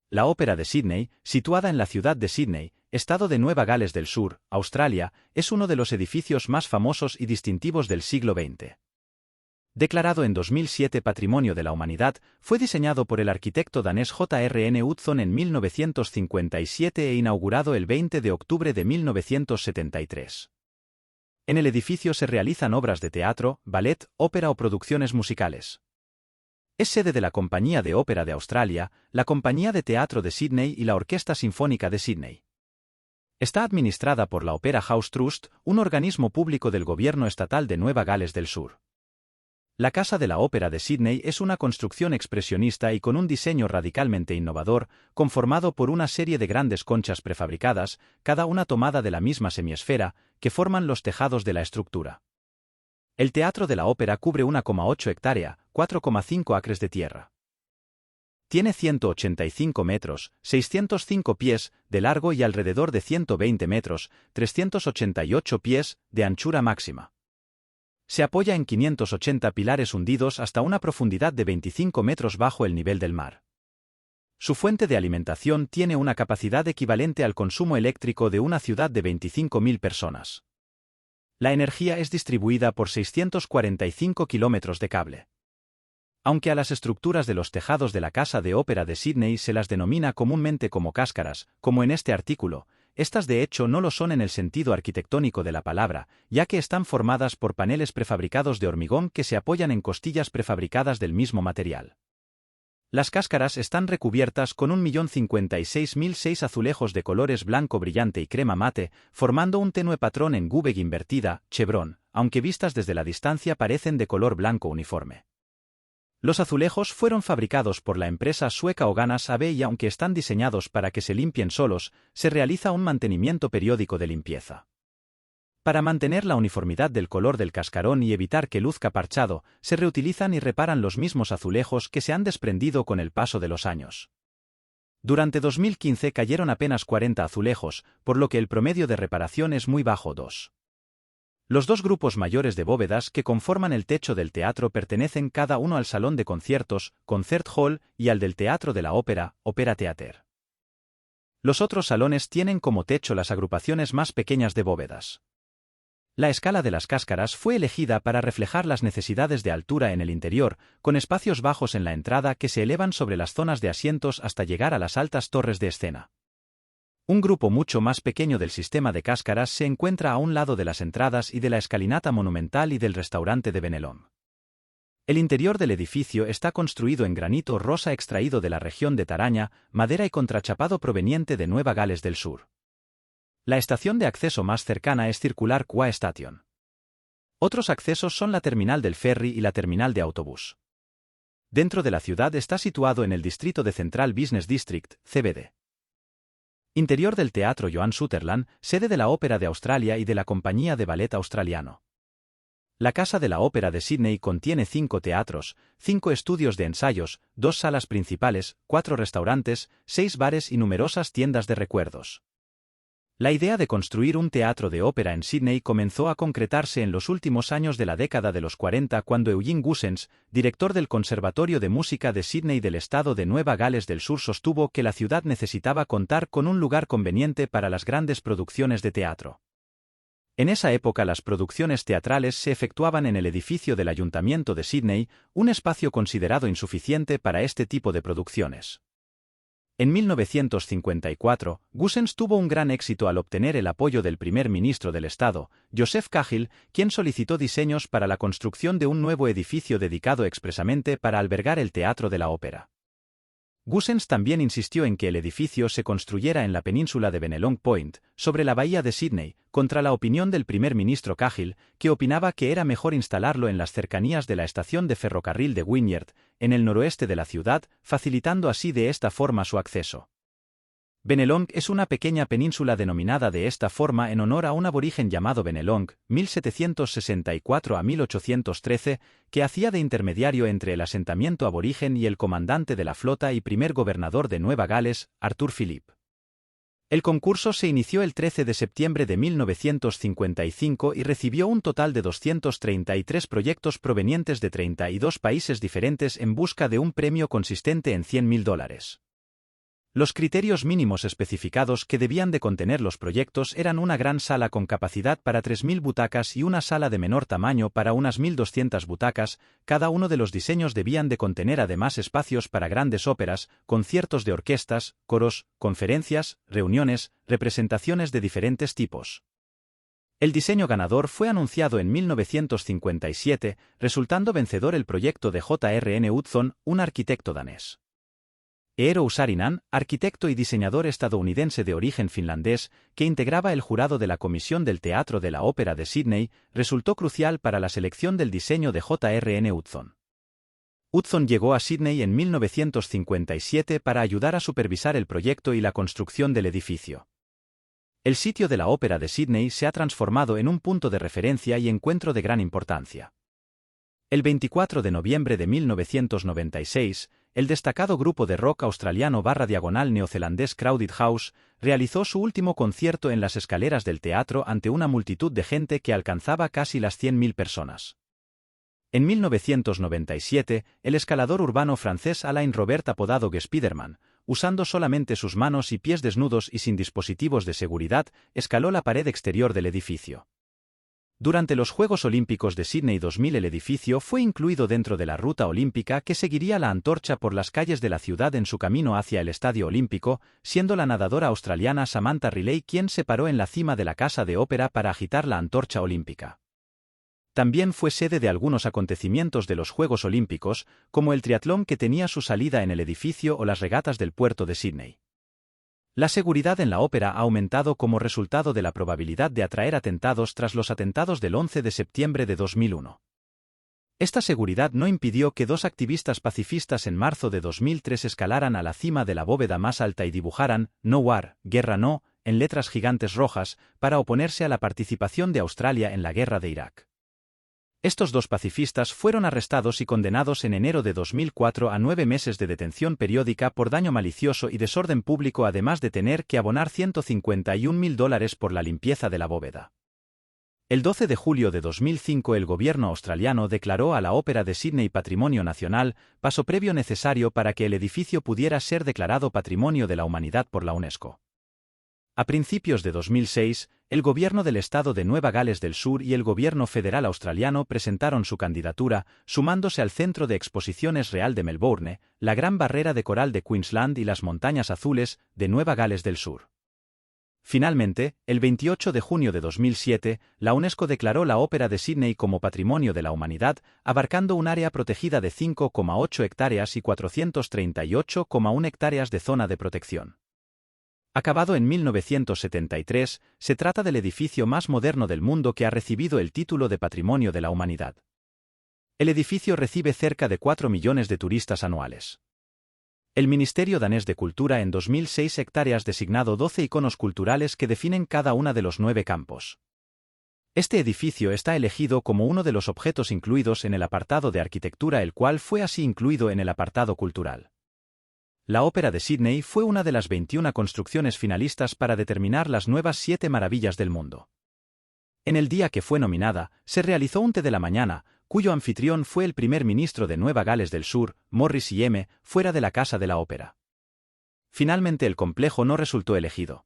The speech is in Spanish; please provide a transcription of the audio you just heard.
La Ópera de Sídney, situada en la ciudad de Sídney, estado de Nueva Gales del Sur, Australia, es uno de los edificios más famosos y distintivos del siglo XX. Declarado en 2007 Patrimonio de la Humanidad, fue diseñado por el arquitecto danés J.R.N. Utzon en 1957 e inaugurado el 20 de octubre de 1973. En el edificio se realizan obras de teatro, ballet, ópera o producciones musicales. Es sede de la Compañía de Ópera de Australia, la Compañía de Teatro de Sídney y la Orquesta Sinfónica de Sídney. Está administrada por la Opera House Trust, un organismo público del gobierno estatal de Nueva Gales del Sur. La Casa de la Ópera de Sídney es una construcción expresionista y con un diseño radicalmente innovador, conformado por una serie de grandes conchas prefabricadas, cada una tomada de la misma semiesfera, que forman los tejados de la estructura. El Teatro de la Ópera cubre 1,8 hectárea, 4,5 acres de tierra. Tiene 185 metros, 605 pies, de largo y alrededor de 120 metros, 388 pies, de anchura máxima. Se apoya en 580 pilares hundidos hasta una profundidad de 25 metros bajo el nivel del mar. Su fuente de alimentación tiene una capacidad equivalente al consumo eléctrico de una ciudad de 25.000 personas. La energía es distribuida por 645 kilómetros de cable. Aunque a las estructuras de los tejados de la Casa de Ópera de Sídney se las denomina comúnmente como cáscaras, como en este artículo, estas de hecho no lo son en el sentido arquitectónico de la palabra, ya que están formadas por paneles prefabricados de hormigón que se apoyan en costillas prefabricadas del mismo material. Las cáscaras están recubiertas con 1.056.006 azulejos de colores blanco brillante y crema mate, formando un tenue patrón en gubeg invertida, chevron, aunque vistas desde la distancia parecen de color blanco uniforme. Los azulejos fueron fabricados por la empresa sueca Höganäs AB y aunque están diseñados para que se limpien solos, se realiza un mantenimiento periódico de limpieza. Para mantener la uniformidad del color del cascarón y evitar que luzca parchado, se reutilizan y reparan los mismos azulejos que se han desprendido con el paso de los años. Durante 2015 cayeron apenas 40 azulejos, por lo que el promedio de reparación es muy bajo 2. Los dos grupos mayores de bóvedas que conforman el techo del teatro pertenecen cada uno al Salón de Conciertos, Concert Hall, y al del Teatro de la Ópera, Opera Theater. Los otros salones tienen como techo las agrupaciones más pequeñas de bóvedas. La escala de las cáscaras fue elegida para reflejar las necesidades de altura en el interior, con espacios bajos en la entrada que se elevan sobre las zonas de asientos hasta llegar a las altas torres de escena. Un grupo mucho más pequeño del sistema de cáscaras se encuentra a un lado de las entradas y de la escalinata monumental y del restaurante de Bennelong. El interior del edificio está construido en granito rosa extraído de la región de Taraña, madera y contrachapado proveniente de Nueva Gales del Sur. La estación de acceso más cercana es circular Qua Station. Otros accesos son la terminal del ferry y la terminal de autobús. Dentro de la ciudad está situado en el distrito de Central Business District, CBD. Interior del Teatro Joan Sutherland, sede de la Ópera de Australia y de la Compañía de Ballet Australiano. La Casa de la Ópera de Sídney contiene 5 teatros, 5 estudios de ensayos, 2 salas principales, 4 restaurantes, 6 bares y numerosas tiendas de recuerdos. La idea de construir un teatro de ópera en Sídney comenzó a concretarse en los últimos años de la década de los 40 cuando Eugene Goosens, director del Conservatorio de Música de Sídney del estado de Nueva Gales del Sur, sostuvo que la ciudad necesitaba contar con un lugar conveniente para las grandes producciones de teatro. En esa época las producciones teatrales se efectuaban en el edificio del Ayuntamiento de Sídney, un espacio considerado insuficiente para este tipo de producciones. En 1954, Goosens tuvo un gran éxito al obtener el apoyo del primer ministro del estado, Joseph Cahill, quien solicitó diseños para la construcción de un nuevo edificio dedicado expresamente para albergar el Teatro de la Ópera. Goosens también insistió en que el edificio se construyera en la península de Bennelong Point, sobre la bahía de Sídney, contra la opinión del primer ministro Cahill, que opinaba que era mejor instalarlo en las cercanías de la estación de ferrocarril de Wynyard, en el noroeste de la ciudad, facilitando así de esta forma su acceso. Bennelong es una pequeña península denominada de esta forma en honor a un aborigen llamado Bennelong, 1764 a 1813, que hacía de intermediario entre el asentamiento aborigen y el comandante de la flota y primer gobernador de Nueva Gales, Arthur Phillip. El concurso se inició el 13 de septiembre de 1955 y recibió un total de 233 proyectos provenientes de 32 países diferentes en busca de un premio consistente en $100.000. Los criterios mínimos especificados que debían de contener los proyectos eran una gran sala con capacidad para 3.000 butacas y una sala de menor tamaño para unas 1.200 butacas. Cada uno de los diseños debían de contener además espacios para grandes óperas, conciertos de orquestas, coros, conferencias, reuniones, representaciones de diferentes tipos. El diseño ganador fue anunciado en 1957, resultando vencedor el proyecto de J.R.N. Utzon, un arquitecto danés. Eero Saarinen, arquitecto y diseñador estadounidense de origen finlandés, que integraba el jurado de la Comisión del Teatro de la Ópera de Sídney, resultó crucial para la selección del diseño de J.R.N. Utzon. Utzon llegó a Sídney en 1957 para ayudar a supervisar el proyecto y la construcción del edificio. El sitio de la Ópera de Sídney se ha transformado en un punto de referencia y encuentro de gran importancia. El 24 de noviembre de 1996, el destacado grupo de rock australiano /neozelandés Crowded House realizó su último concierto en las escaleras del teatro ante una multitud de gente que alcanzaba casi las 100.000 personas. En 1997, el escalador urbano francés Alain Robert apodado Spiderman, usando solamente sus manos y pies desnudos y sin dispositivos de seguridad, escaló la pared exterior del edificio. Durante los Juegos Olímpicos de Sídney 2000 el edificio fue incluido dentro de la ruta olímpica que seguiría la antorcha por las calles de la ciudad en su camino hacia el Estadio Olímpico, siendo la nadadora australiana Samantha Riley quien se paró en la cima de la Casa de Ópera para agitar la antorcha olímpica. También fue sede de algunos acontecimientos de los Juegos Olímpicos, como el triatlón que tenía su salida en el edificio o las regatas del puerto de Sídney. La seguridad en la ópera ha aumentado como resultado de la probabilidad de atraer atentados tras los atentados del 11 de septiembre de 2001. Esta seguridad no impidió que dos activistas pacifistas en marzo de 2003 escalaran a la cima de la bóveda más alta y dibujaran "No War, Guerra No", en letras gigantes rojas, para oponerse a la participación de Australia en la guerra de Irak. Estos dos pacifistas fueron arrestados y condenados en enero de 2004 a 9 meses de detención periódica por daño malicioso y desorden público, además de tener que abonar $151.000 por la limpieza de la bóveda. El 12 de julio de 2005 el gobierno australiano declaró a la Ópera de Sídney Patrimonio Nacional, paso previo necesario para que el edificio pudiera ser declarado Patrimonio de la Humanidad por la UNESCO. A principios de 2006, el gobierno del estado de Nueva Gales del Sur y el gobierno federal australiano presentaron su candidatura, sumándose al Centro de Exposiciones Real de Melbourne, la Gran Barrera de Coral de Queensland y las Montañas Azules de Nueva Gales del Sur. Finalmente, el 28 de junio de 2007, la UNESCO declaró la Ópera de Sídney como Patrimonio de la Humanidad, abarcando un área protegida de 5,8 hectáreas y 438,1 hectáreas de zona de protección. Acabado en 1973, se trata del edificio más moderno del mundo que ha recibido el título de Patrimonio de la Humanidad. El edificio recibe cerca de 4 millones de turistas anuales. El Ministerio danés de Cultura en 2006 hectáreas designado 12 iconos culturales que definen cada una de los 9 campos. Este edificio está elegido como uno de los objetos incluidos en el apartado de arquitectura, el cual fue así incluido en el apartado cultural. La Ópera de Sídney fue una de las 21 construcciones finalistas para determinar las nuevas 7 maravillas del mundo. En el día que fue nominada, se realizó un té de la mañana, cuyo anfitrión fue el primer ministro de Nueva Gales del Sur, Morris M., fuera de la Casa de la Ópera. Finalmente el complejo no resultó elegido.